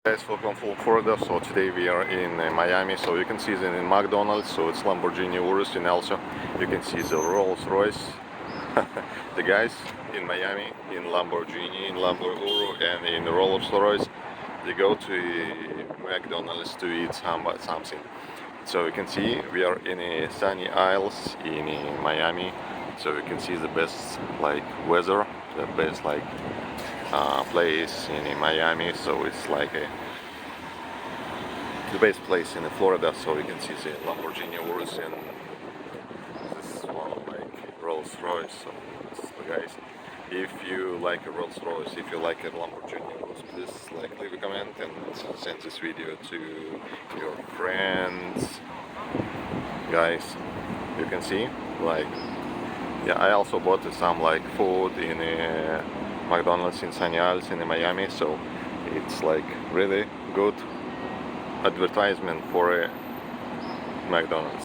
Guys, welcome from Florida. So today we are in Miami. So you can see it in McDonald's. So it's Lamborghini Urus, and also you can see the Rolls Royce. The guys in Miami, in Lamborghini, in Lamborghini, and in Rolls Royce, they go to McDonald's to eat something. So you can see we are in a sunny isles in Miami. So you can see the best like weather, the best like place in Miami. So it's like the best place in Florida. So you can see the Lamborghini Urus and this one like Rolls Royce. So guys, if you like a Rolls Royce, if you like a Lamborghini Urus, please like leave a comment and send this video to your friends. Guys, you can see like yeah, I also bought some like food in McDonald's in Sunny Isles in Miami, so it's like really good advertisement for McDonald's.